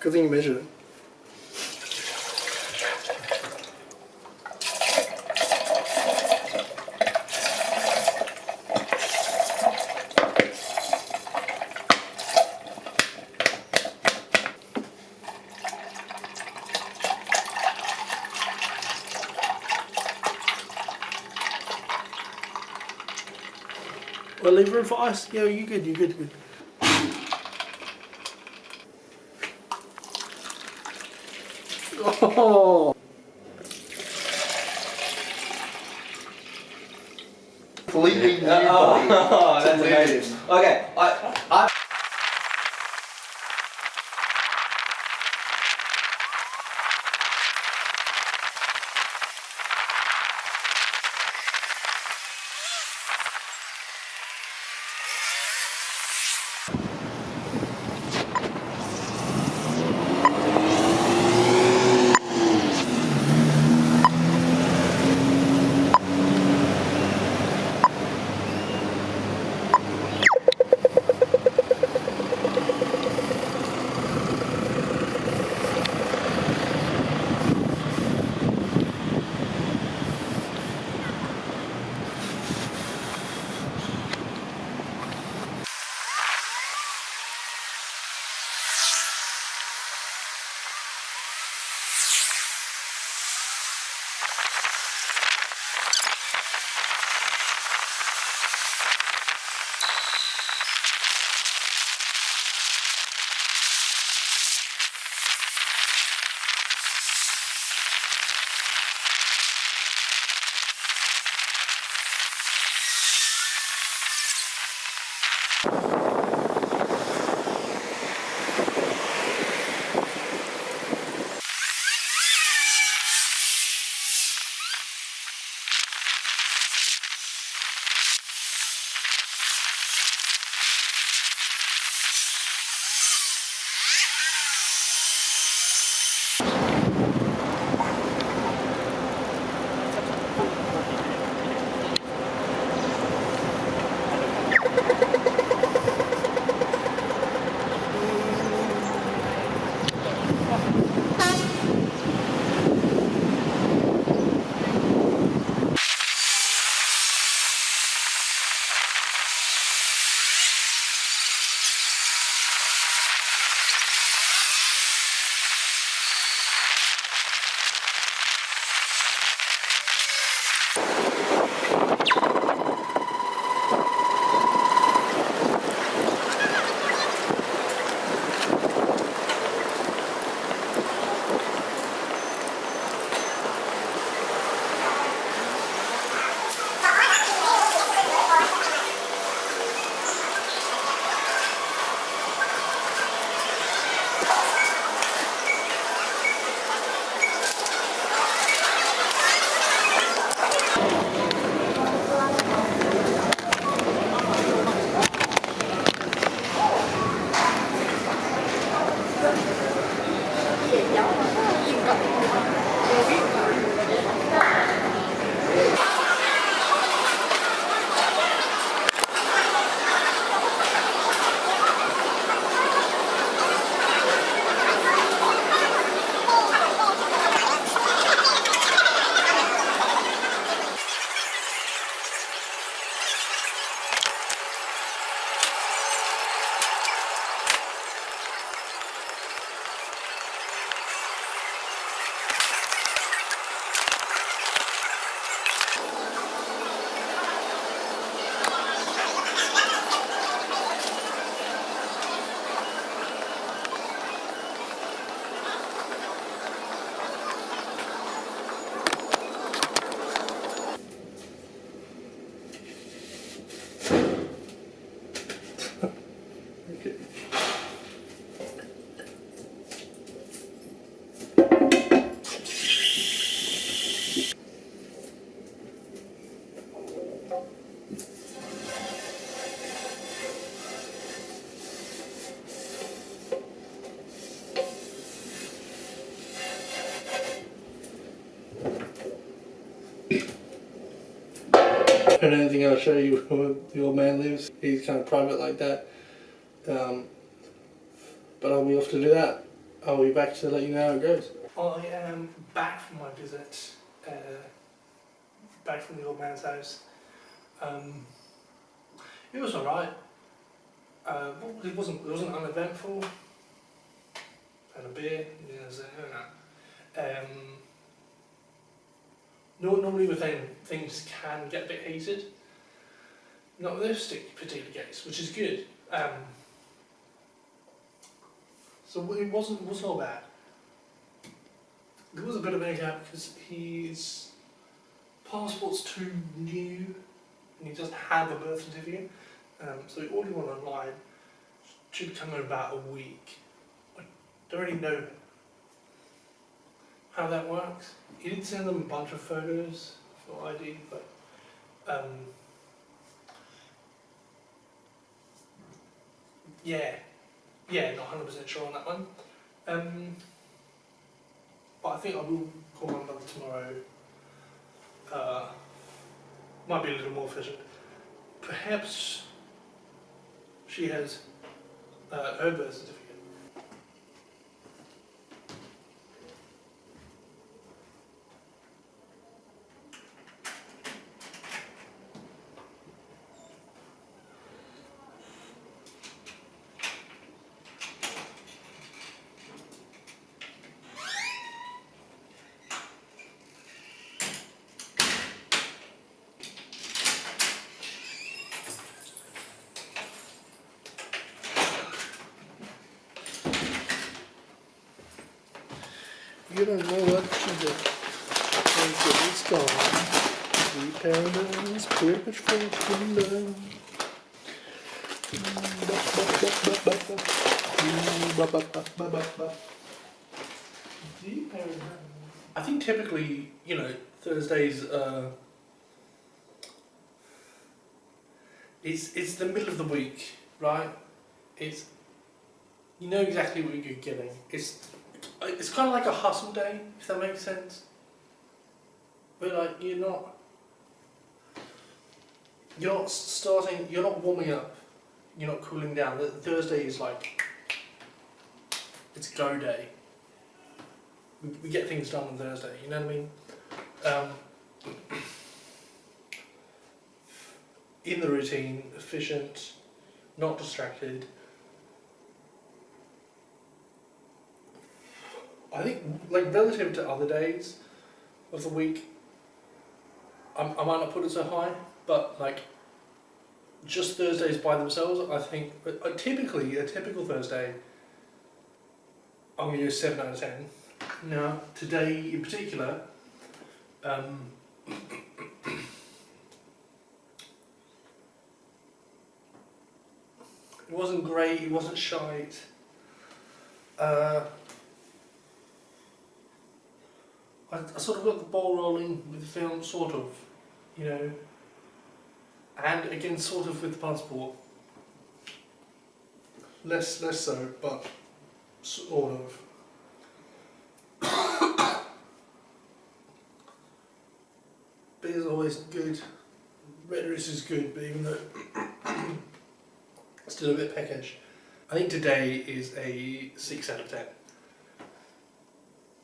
Good thing you measured it. Well, leave room for ice. Yeah, you good, you good, good. Oh. Completely new body. Oh, that's amazing. Okay, I Okay. And anything I'll show you where the old man lives. He's kind of private like that. But I'll be off to do that. I'll be back to let you know how it goes. I am back from my visit, back from the old man's house. It was alright. It wasn't uneventful. Had a beer, normally with him, things can get a bit heated. Not with this particular case, which is good. So it wasn't all bad. There was a bit of a gap because his passport's too new and he doesn't have a birth certificate. So he ordered one online. Should come in about a week. I don't really know how that works. He did send them a bunch of photos for ID, but yeah, not 100% sure on that one. But I think I will call my mother tomorrow. Might be a little more efficient. Perhaps she has her birth certificate. You don't know what to do. It's gone. The paradise pretty much for love. I think typically, Thursdays, it's the middle of the week, right? It's, you know exactly what you're getting. It's kind of like a hustle day, if that makes sense. But like you're not warming up, you're not cooling down. The Thursday is like, it's go day. We get things done on Thursday, you know what I mean? In the routine, efficient, not distracted. I think, like, relative to other days of the week, I might not put it so high, but like, just Thursdays by themselves, I think, typically, a typical Thursday, I'm going to use 7 out of 10. Now, today in particular, it wasn't great, it wasn't shite. I sort of got the ball rolling with the film, sort of, and again, sort of with the passport. Less so, but sort of. Beer's always good. Red Rooster is good, but even though it's still a bit peckish. I think today is a 6 out of 10.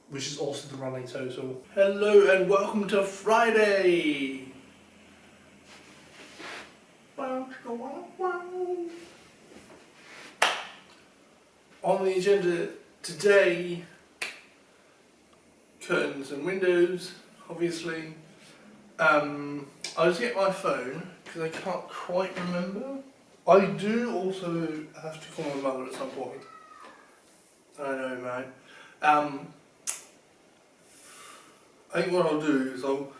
Which is also the running total. Hello and welcome to Friday! On the agenda today, curtains and windows, obviously. I'll just get my phone because I can't quite remember. I do also have to call my mother at some point. I know, man. I think what I'll do is I'll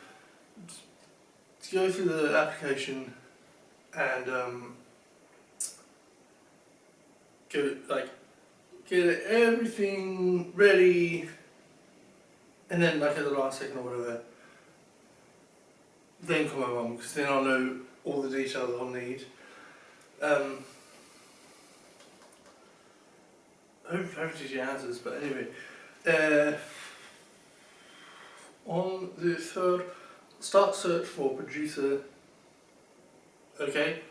go through the application and get everything ready, and then like at the last second or whatever, then call my mum, because then I'll know all the details I'll need. Hopefully she answers, but anyway. On the 3rd, start search for producer. Okay.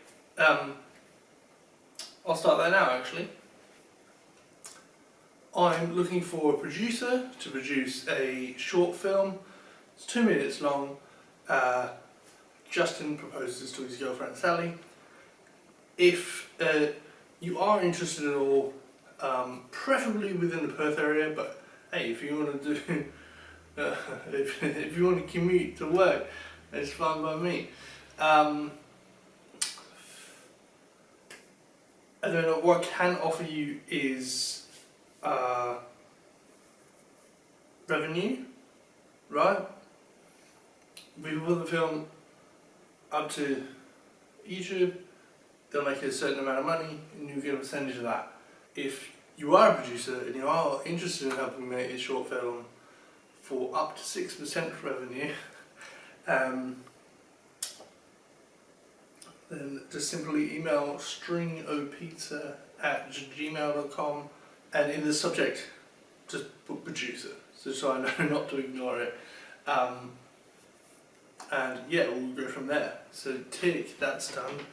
I'll start that now actually. I'm looking for a producer to produce a short film. It's 2 minutes long. Justin proposes to his girlfriend Sally. If you are interested at all, preferably within the Perth area, but hey, if you want to do, if you want to commute to work, it's fine by me. I don't know, what I can offer you is revenue, right? We put the film up to YouTube, they'll make a certain amount of money and you get a percentage of that. If you are a producer and you are interested in helping make a short film for up to 6% revenue, then just simply email stringopizza@gmail.com and in the subject just put producer, so I know not to ignore it. And yeah, we'll go from there. So tick, that's done.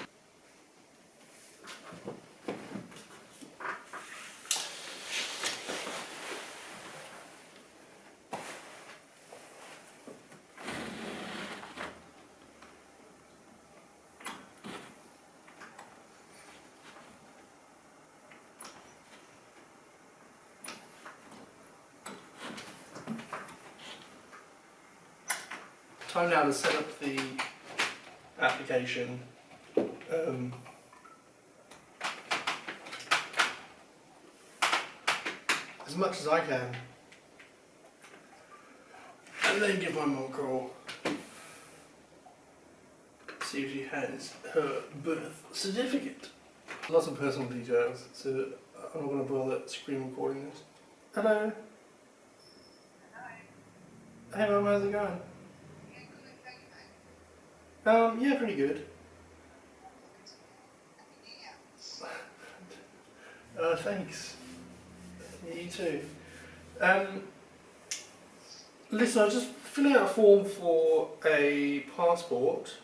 Time now to set up the application. As much as I can. And then give my mum a call. See if she has her birth certificate. Lots of personal details, so I'm not going to bother screen recording this. Hello. Hey mum, how's it going? Yeah, pretty good. Thanks. Yeah, you too. Listen, I was just filling out a form for a passport,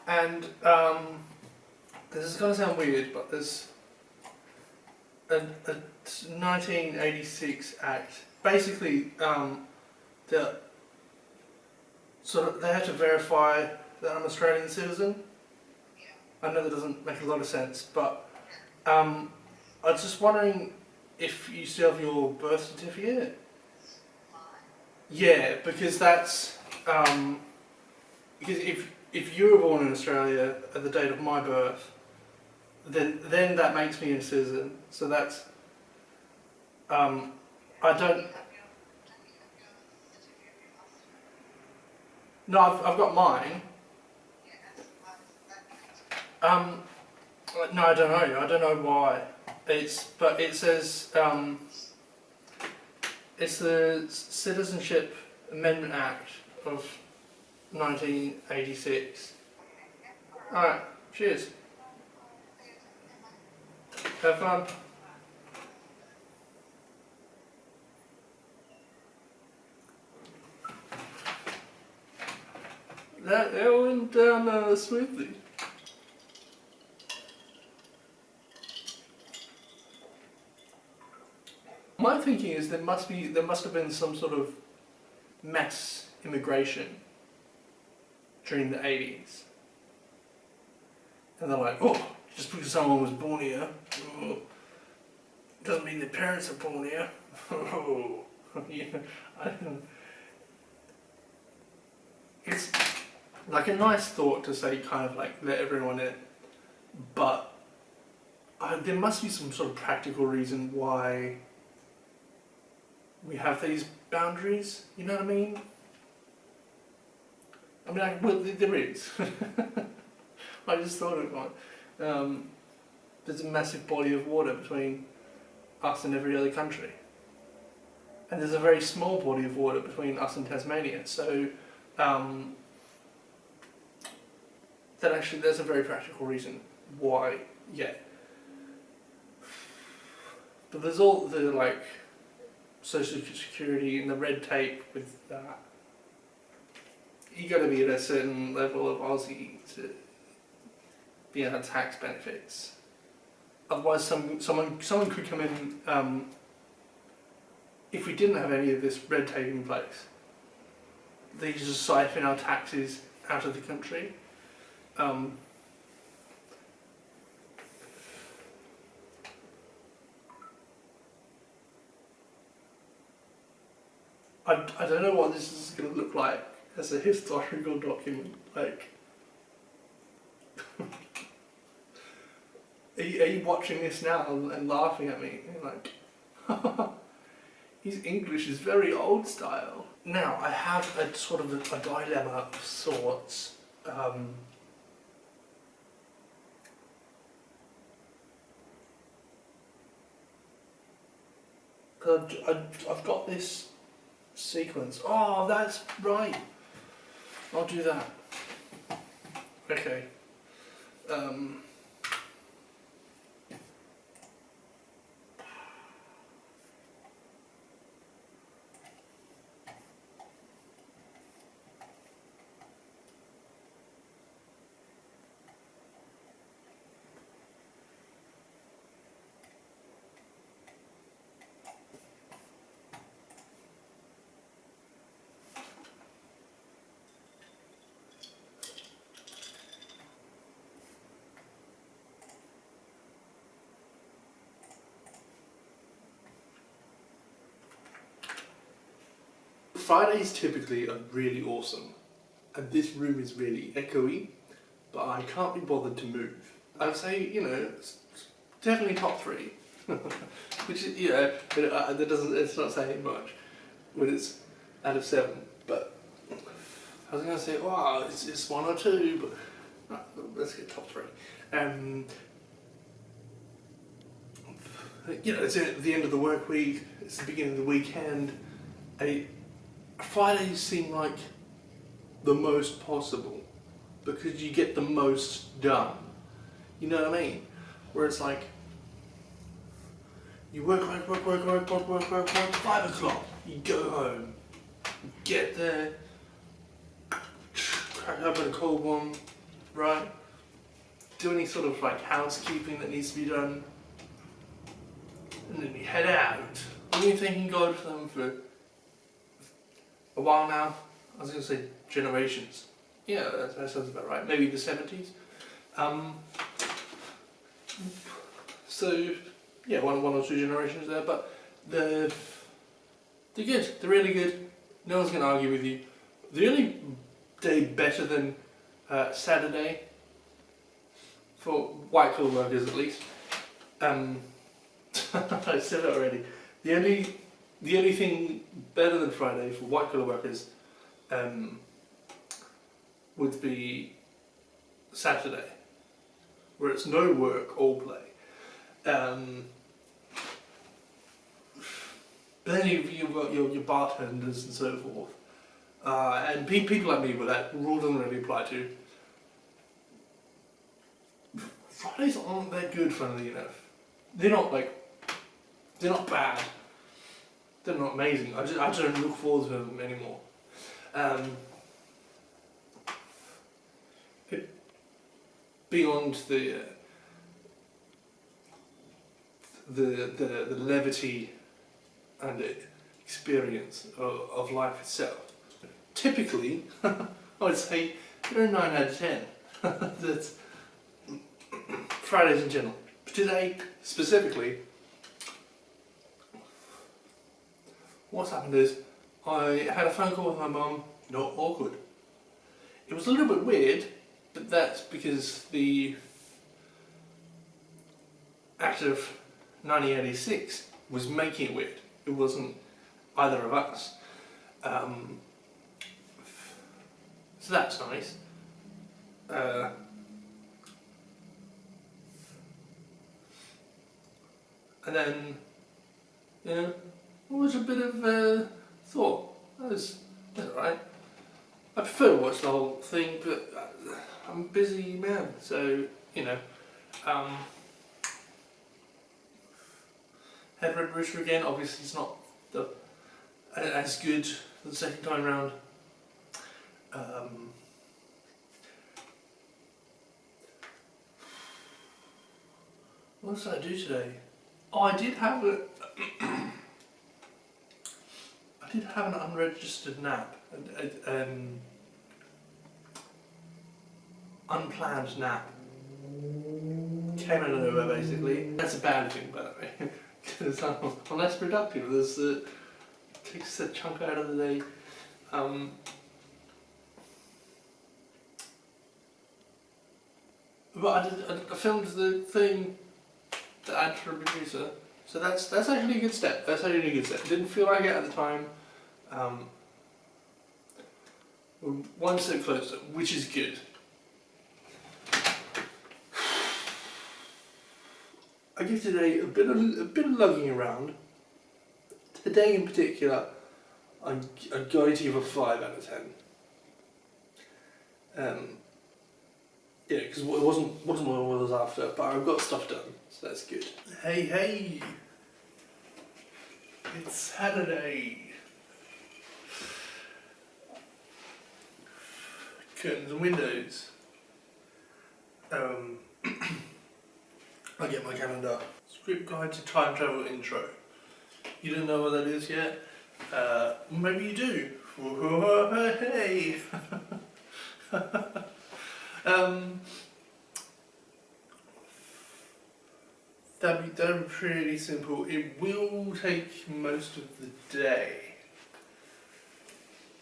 and this is going to sound weird, but there's a 1986 Act. Basically, they have to verify that I'm an Australian citizen. I know that doesn't make a lot of sense, but I was just wondering if you still have your birth certificate. Yeah, because that's because if you were born in Australia at the date of my birth, then that makes me a citizen. So that's I don't. No, I've got mine. No, I don't know. I don't know why. But it says it's the Citizenship Amendment Act of 1986. All right. Cheers. Have fun. That went down smoothly. My thinking is there must have been some sort of mass immigration during the 80s. And they're like, oh, just because someone was born here, doesn't mean their parents are born here. Yeah, it's like a nice thought to say, kind of like let everyone in, but there must be some sort of practical reason why we have these boundaries. You know what I mean? Well, there is. I just thought of one. There's a massive body of water between us and every other country, and there's a very small body of water between us and Tasmania. So. That actually, there's a very practical reason why, yeah. But there's all the like social security and the red tape with that. You got to be at a certain level of Aussie to be able to tax benefits. Otherwise, someone could come in if we didn't have any of this red tape in place, they just siphon our taxes out of the country. I don't know what this is going to look like as a historical document. Like, are you watching this now and laughing at me? You're like, his English is very old style. Now, I have a sort of a dilemma of sorts. I've got this sequence. Oh, that's right. I'll do that. Okay. Fridays typically are really awesome, and this room is really echoey, but I can't be bothered to move. I'd say, it's definitely top 3, which is, that doesn't, it's not saying much when it's out of 7, but I was going to say, wow, it's 1 or 2, but let's get top 3. It's at the end of the work week, it's the beginning of the weekend. Fridays seem like the most possible because you get the most done. You know what I mean? Where it's like you work, 5 o'clock, you go home, you get there, crack open a cold one, right? Do any sort of like housekeeping that needs to be done, and then you head out. I've been thanking God for them for a while now. I was going to say generations. Yeah, that sounds about right. Maybe the 70s. So yeah, one or two generations there, but they're good. They're really good. No one's going to argue with you. The only day better than Saturday for white collar workers, at least. I said it already. The only thing better than Friday for white collar workers would be Saturday, where it's no work, all play. Then you've got your bartenders and so forth. And people like me where that rule doesn't really apply to. Fridays aren't that good, funnily enough. They're not bad. They're not amazing. I just don't look forward to them anymore. Beyond the levity and the experience of life itself. Typically, I would say they're a 9 out of 10. That's Fridays in general. Today, specifically, what's happened is I had a phone call with my mum, not awkward. It was a little bit weird, but that's because the act of 1986 was making it weird. It wasn't either of us. So that's nice. And then, it was a bit of thought. That's alright. I prefer to watch the whole thing, but I'm a busy man, so, had Red Rooster again. Obviously it's not as good the second time round. What did I do today? Oh, I did have did have an unregistered nap, unplanned nap. Came out of nowhere, basically. That's a bad thing, by the way, because I'm less productive. Takes a chunk out of the day. But I filmed the thing, the ad for a producer, so that's actually a good step. That's actually a good step. Didn't feel like it at the time. One step closer, which is good. I give today a bit of lugging around. Today in particular, I'm going to give a 5 out of 10. Yeah, because it wasn't what I was after, but I've got stuff done, so that's good. Hey, it's Saturday. Curtains and windows. I get my calendar. Script guide to time travel intro. You don't know what that is yet? Maybe you do. Hey. That'd be pretty simple. It will take most of the day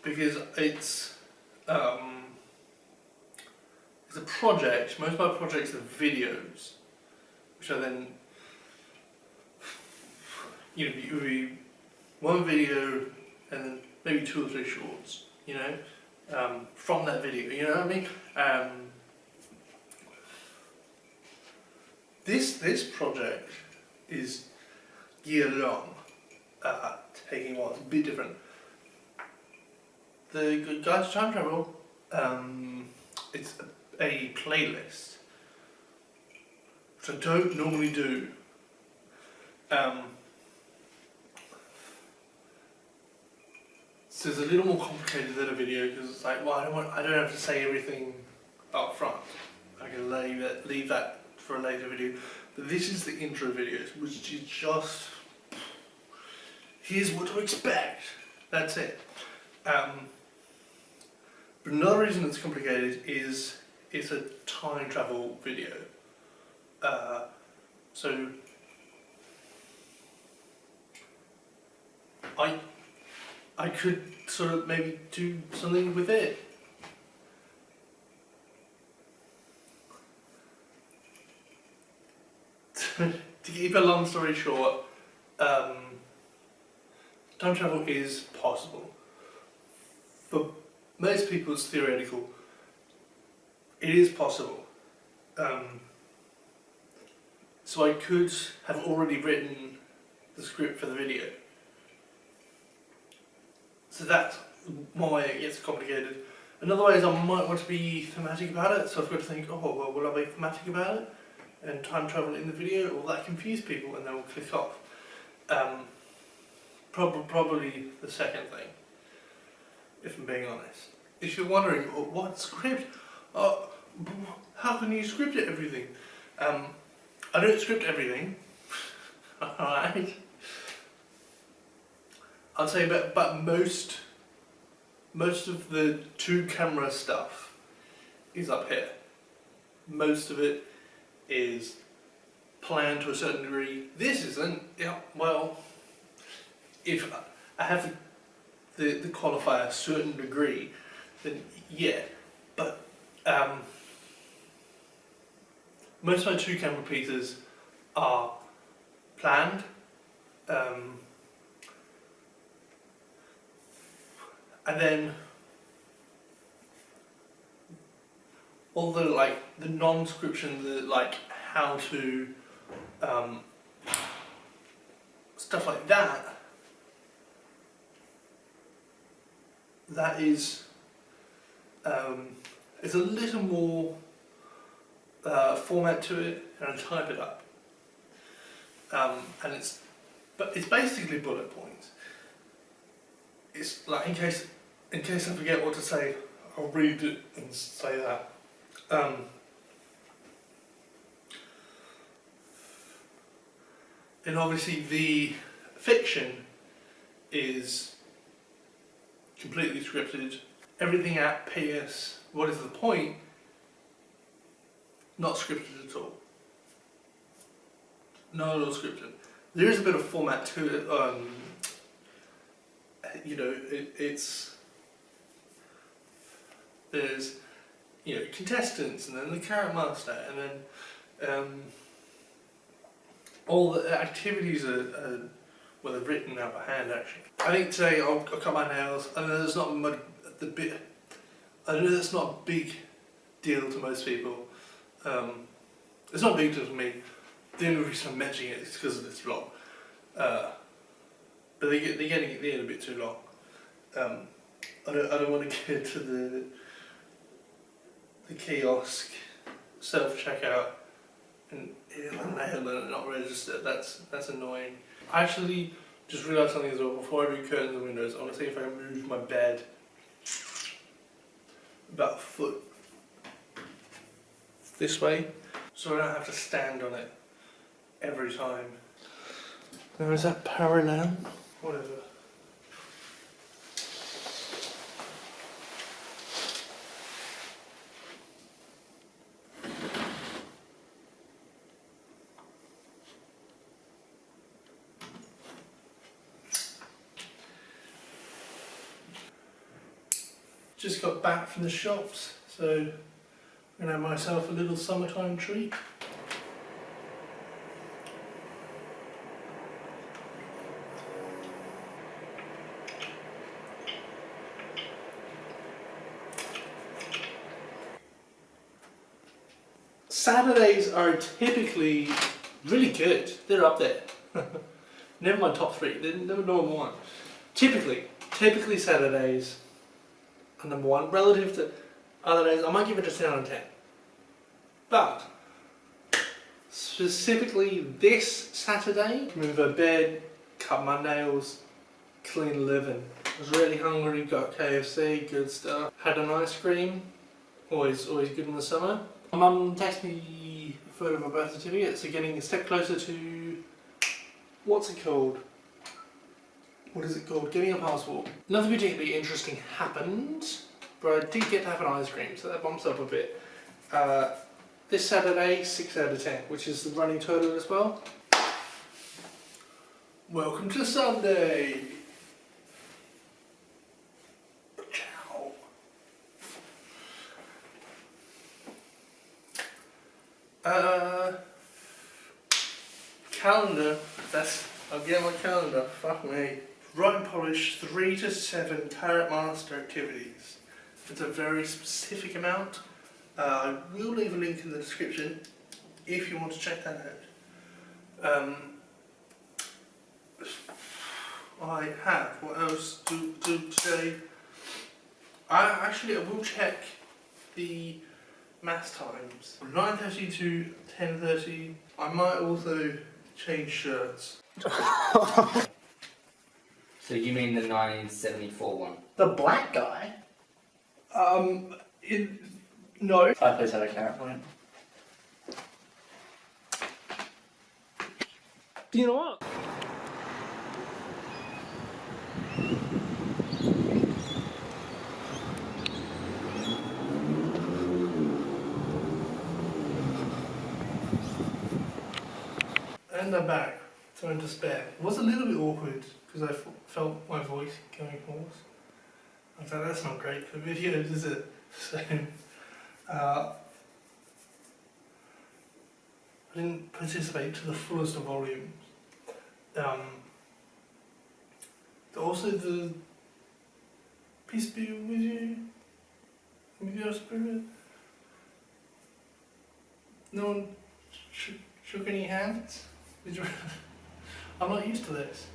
because it's a project. Most of my projects are videos, which are then it would be one video and then maybe 2 or 3 shorts. From that video. You know what I mean? This project is year long, taking a bit different. The Guide to Time Travel, it's a playlist, which I don't normally do. So it's a little more complicated than a video because it's like, well, I don't have to say everything up front. I can leave that for a later video. But this is the intro videos, which is just, here's what to expect. That's it. But another reason it's complicated is it's a time travel video. So I could sort of maybe do something with it. To keep a long story short, time travel is possible. For most people it's theoretical. It is possible. So I could have already written the script for the video. So that's one way it gets complicated. Another way is I might want to be thematic about it, so I've got to think, oh, well, will I be thematic about it? And time travel in the video, will that confuse people and they will click off? Probably the second thing, if I'm being honest. If you're wondering, what script? How can you script everything? I don't script everything, alright? I'd say but most of the 2-camera stuff is up here. Most of it is planned to a certain degree. This isn't. Yeah, well, if I have the qualifier a certain degree, then yeah. But most of my 2-camera pieces are planned. And then all the the non-scription, the how to stuff like that. That is it's a little more format to it, and I type it up. And it's basically bullet points. It's like in case I forget what to say, I'll read it and say that. And obviously the fiction is completely scripted. Everything at PS, what is the point? Not scripted at all. Not at all scripted. There is a bit of format to it. There's contestants, and then the carrot master, and then all the activities are they're written out by hand actually. I think today I'll cut my nails. I know that's not I know that's not a big deal to most people. It's not a big deal to me. The only reason I'm mentioning it is because of this vlog. But they're getting at the end a bit too long. I don't want to get to the kiosk self-checkout and nail and not register. That's annoying. I actually just realised something as well. Before I do curtains and windows, I want to see if I can move my bed about a foot this way, so I don't have to stand on it every time. Now is that parallel? Whatever. Just got back from the shops, so I'm gonna have myself a little summertime treat. Saturdays are typically really good. They're up there. Never mind top three. They're never number one. Typically Saturdays are number one relative to other days. I might give it a 10 out of 10. But specifically this Saturday, move a bed, cut my nails, clean living. I was really hungry. Got KFC, good stuff. Had an ice cream. Always good in the summer. My mum texted me a photo of my birth certificate, so getting a step closer to, what's it called? What is it called? Getting a passport. Nothing particularly interesting happened, but I did get to have an ice cream, so that bumps up a bit. This Saturday, 6 out of 10, which is the running total as well. Welcome to Sunday! Ciao. Calendar, I'll get my calendar, fuck me. Write and polish 3 to 7 Carrot Master activities. It's a very specific amount. I will leave a link in the description if you want to check that out. I have, what else to today? I will check the mass times. 9:30 to 10:30. I might also change shirts. So you mean the 1974 one? The black guy? No. Fireplace had a carrot point. You know what? And I'm back, time to spare. It was a little bit awkward because I felt my voice going hoarse. I was like, that's not great for videos, is it? So, I didn't participate to the fullest of volumes. Also, the peace be with you, with your spirit. No one shook any hands. I'm not used to this.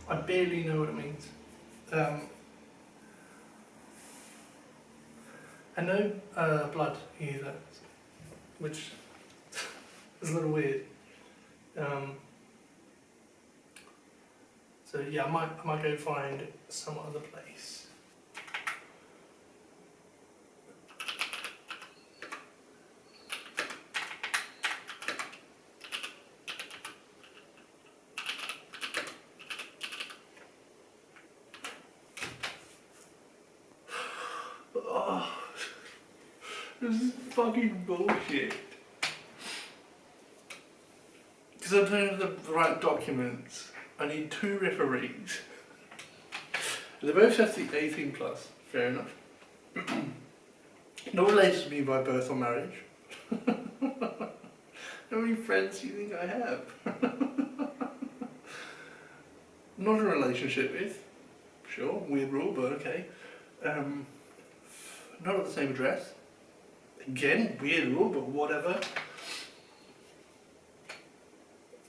I barely know what it means. I know blood either, which is a little weird. So yeah, I might go find some other place. This is fucking bullshit. Because I don't have the right documents. I need 2 referees. They both have to be 18 plus. Fair enough. Not related to me by birth or marriage. How many friends do you think I have? Not in a relationship with. Sure, weird rule, but okay. Not at the same address. Again, weird rule, but whatever.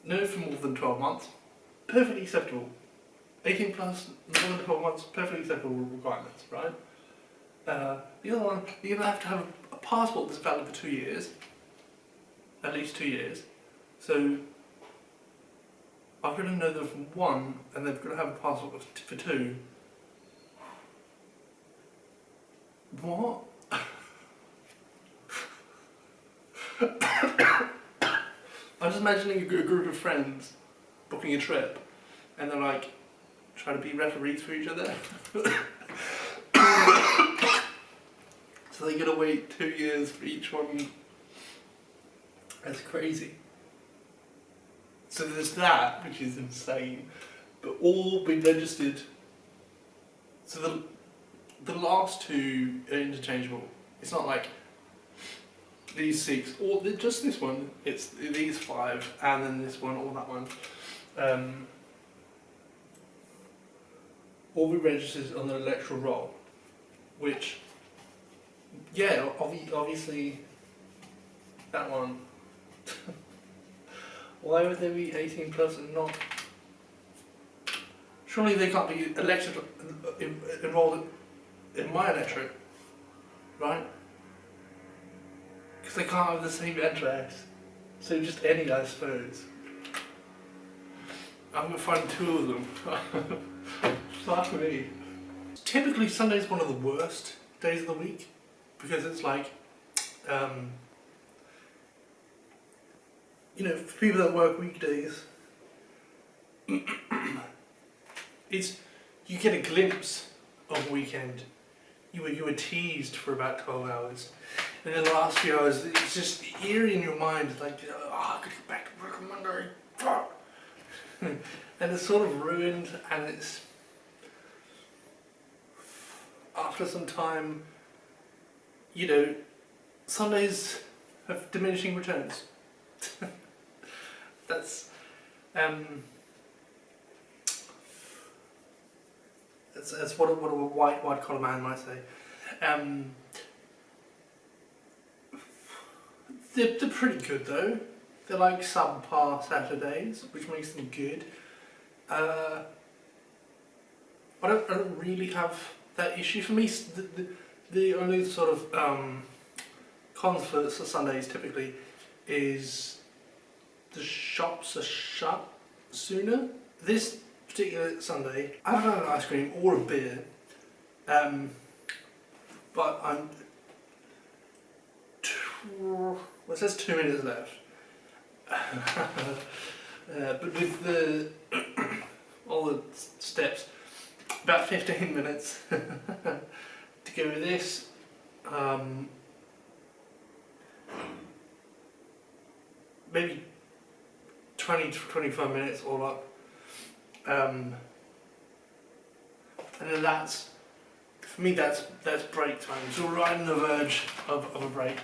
No for more than 12 months. Perfectly acceptable. 18 plus, more than 12 months, perfectly acceptable requirements, right? The other one, you're going to have a passport that's valid for 2 years. At least 2 years. So, I've got to know them from 1, and they've got to have a passport for 2. What? I'm just imagining a group of friends booking a trip, and they're like trying to be referees for each other. So they gotta wait 2 years for each one. That's crazy. So there's that, which is insane, but all been registered. So the last 2 are interchangeable. It's not like these 6, or just this one. It's these 5, and then this one, or that one. All be registered on the electoral roll, which, yeah, obviously, that one. Why would they be 18 plus and not? Surely they can't be elected, enrolled in my electorate, right? Because they can't have the same address. So just any, I suppose. I'm going to find 2 of them. Fuck me. Typically Sunday's one of the worst days of the week, because it's like, you know, for people that work weekdays, it's, you get a glimpse of weekend. You were teased for about 12 hours. And in the last few hours, it's just eerie in your mind, like, oh, I could get back to work on Monday, fuck. And it's sort of ruined, and it's, after some time, you know, Sundays have diminishing returns. That's what a white collar man might say. They're pretty good though. They're like subpar Saturdays, which makes them good. I don't really have that issue. For me, the only sort of cons for Sundays typically is the shops are shut sooner. This particular Sunday, I haven't had an ice cream or a beer, but I'm. Well, it says 2 minutes left. But with all the steps, about 15 minutes to go with this. Maybe 20 to 25 minutes all up. And then that's, for me, that's break time. So we're right on the verge of a break.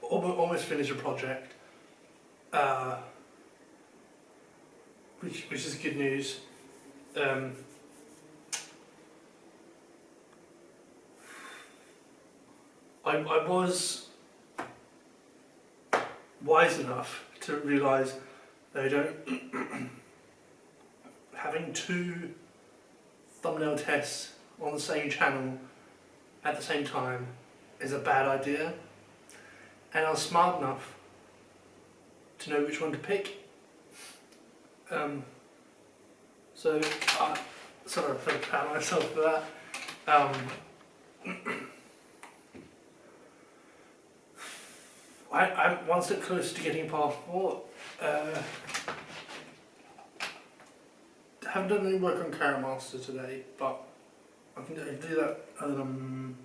Almost finished a project, which is good news. I was wise enough to realise that I don't having 2 thumbnail tests on the same channel at the same time is a bad idea, and I was smart enough to know which one to pick. So I sort of proud of myself for that. I'm one step closer to getting a passport. Haven't done any work on Caramaster today, but I can do that.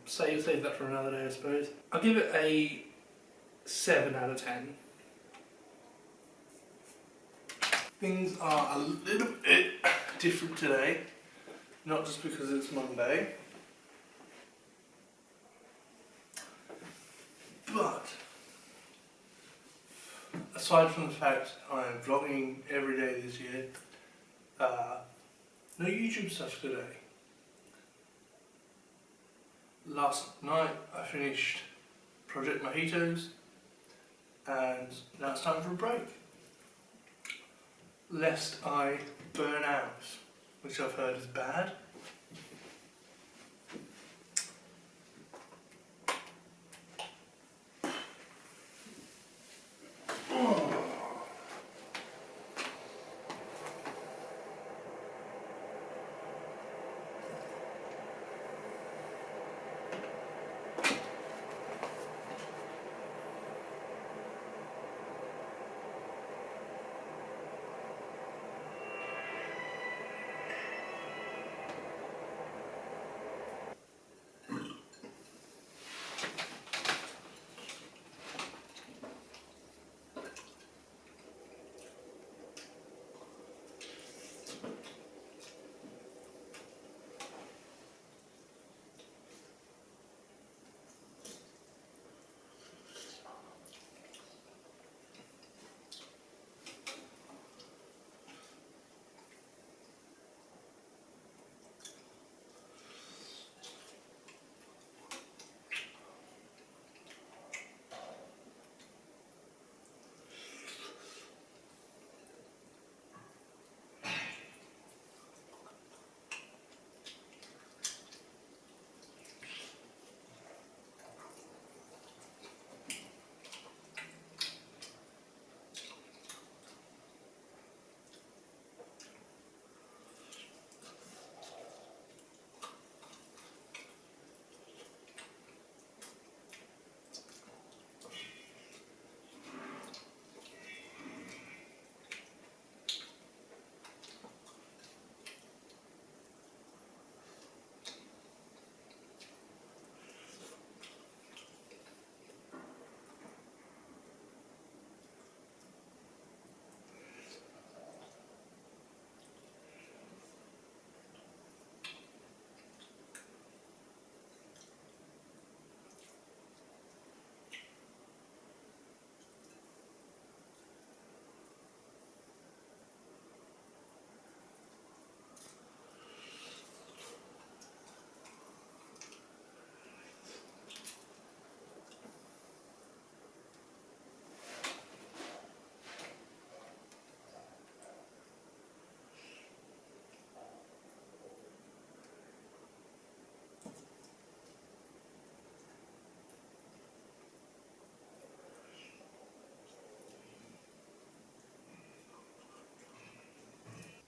Save that for another day, I suppose. I'll give it a 7 out of 10. Things are a little bit different today, not just because it's Monday, but aside from the fact I'm vlogging every day this year, no YouTube stuff today. Last night I finished Project Mojitos, and now it's time for a break. Lest I burn out, which I've heard is bad.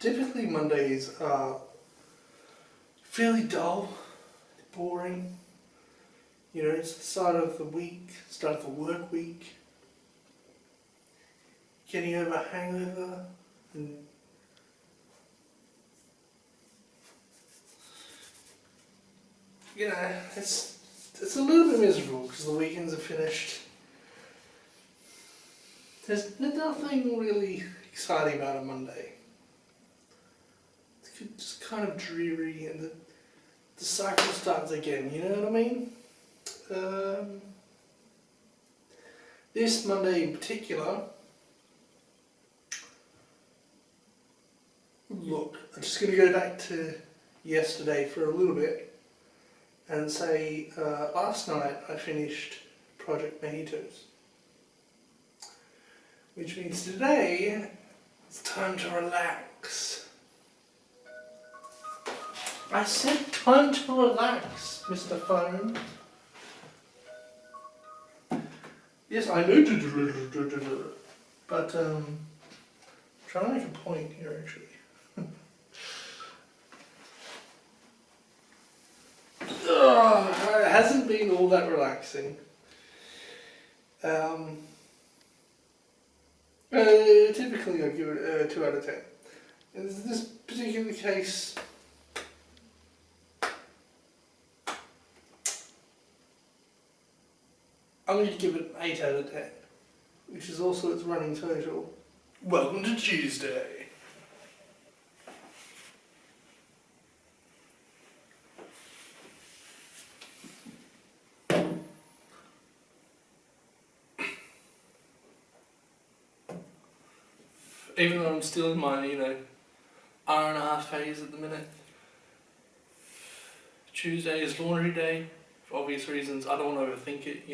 Typically Mondays are fairly dull, boring. You know, it's the start of the week, start of the work week. Getting over a hangover and you know, it's a little bit miserable because the weekends are finished. There's nothing really exciting about a Monday. It's just kind of dreary, and the cycle starts again, you know what I mean? This Monday in particular, look, I'm just going to go back to yesterday for a little bit and say last night I finished Project Mojitos, which means today it's time to relax. I said time to relax, Mr. Phone. Yes, I know, but trying to make a point here actually. It hasn't been all that relaxing. Typically I give it a 2 out of 10. In this particular case, I'm going to give it an 8 out of 10, which is also its running total. Welcome to Tuesday. Even though I'm still in my, hour and a half phase at the minute. Tuesday is laundry day, for obvious reasons. I don't want to overthink it,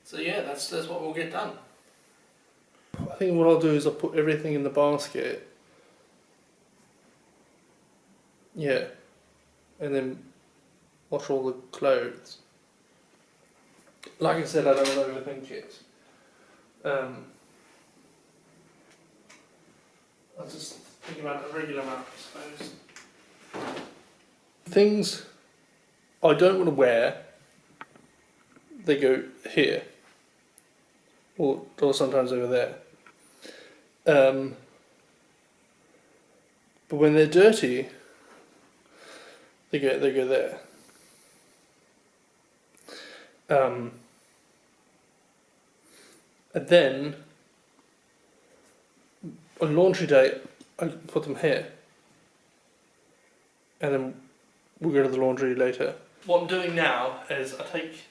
So yeah, that's what we'll get done. I think what I'll do is I'll put everything in the basket. Yeah. And then wash all the clothes. Like I said, I don't want to overthink it. I'll just think about a regular amount, I suppose. Things I don't want to wear, they go here. Or sometimes over there. But when they're dirty, they go there. And then on laundry day, I put them here, and then we'll go to the laundry later. What I'm doing now is I take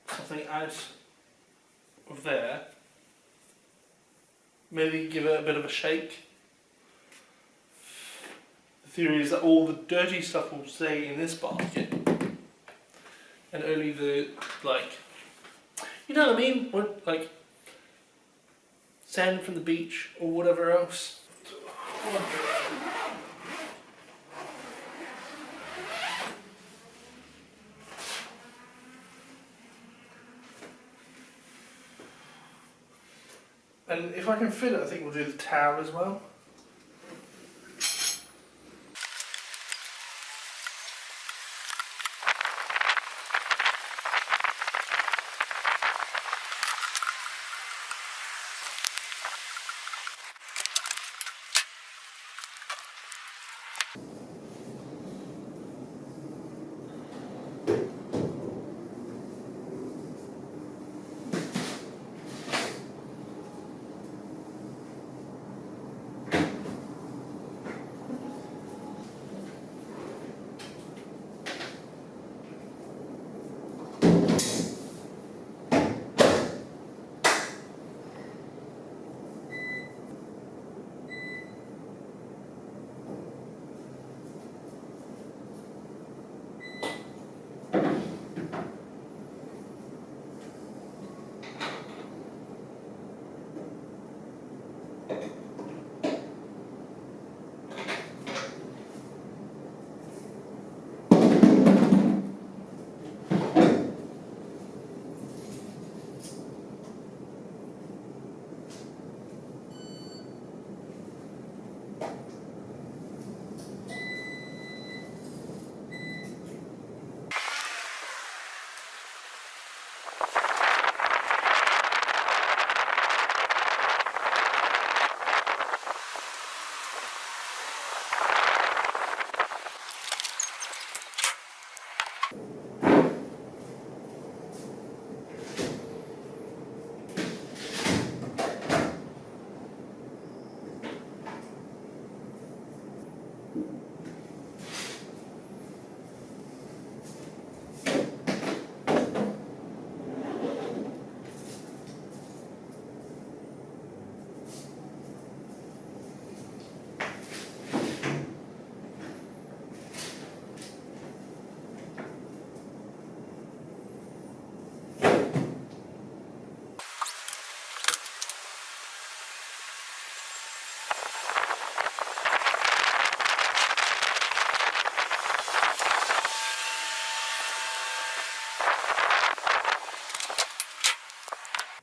something out of there, maybe give it a bit of a shake. The theory is that all the dirty stuff will stay in this basket, and only the, you know what I mean? What, sand from the beach or whatever else. And if I can fit it, I think we'll do the towel as well.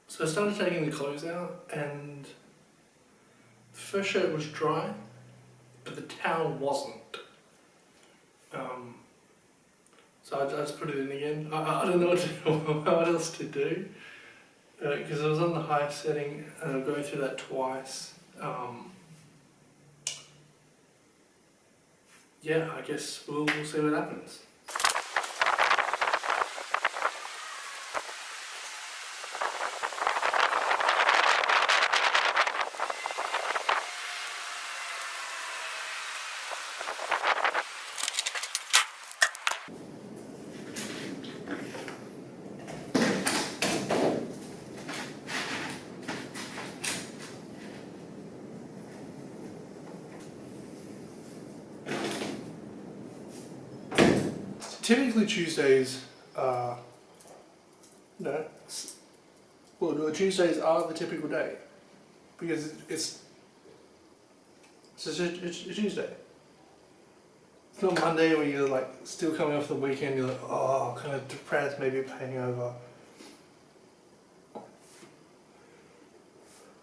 So I started taking the clothes out, and the first shirt was dry, but the towel wasn't. So I just put it in again. I don't know what else to do, because I was on the high setting, and I'm going through that twice. yeah, I guess we'll see what happens. Typically Tuesdays are, no, Tuesdays are the typical day because it's a Tuesday. It's not Monday where you're like still coming off the weekend. You're like, oh, kind of depressed, maybe a hangover.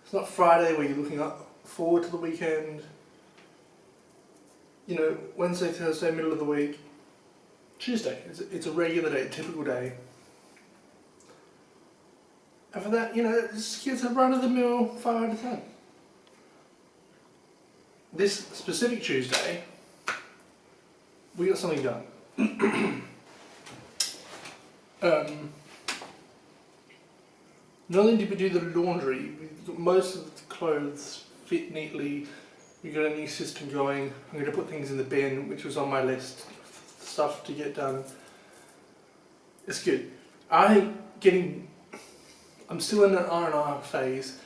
It's not Friday where you're looking forward to the weekend. You know, Wednesday, Thursday, middle of the week. Tuesday, it's a regular day, a typical day. And for that, you know, it's a run-of-the-mill 5 out of 10. This specific Tuesday, we got something done. Not only did we do the laundry, we got most of the clothes fit neatly. We got a new system going. I'm going to put things in the bin, which was on my list. Stuff to get done. It's good. I'm still in an R&R phase,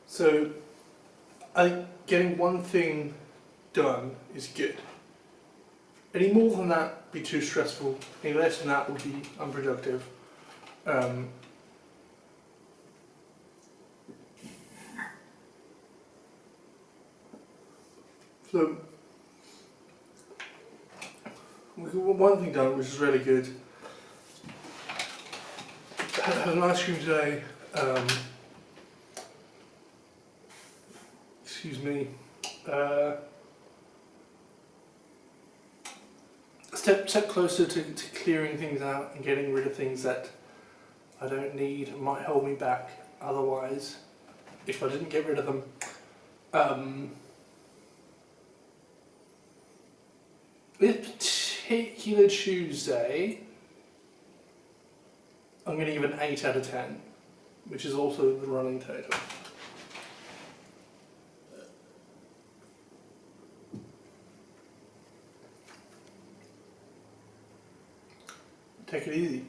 so getting one thing done is good. Any more than that would be too stressful. Any less than that would be unproductive. So we got one thing done, which is really good. Had an ice cream today. Excuse me. Step closer to clearing things out and getting rid of things that I don't need and might hold me back otherwise if I didn't get rid of them. This particular Tuesday, I'm going to give an 8 out of 10, which is also the running total. Take it easy.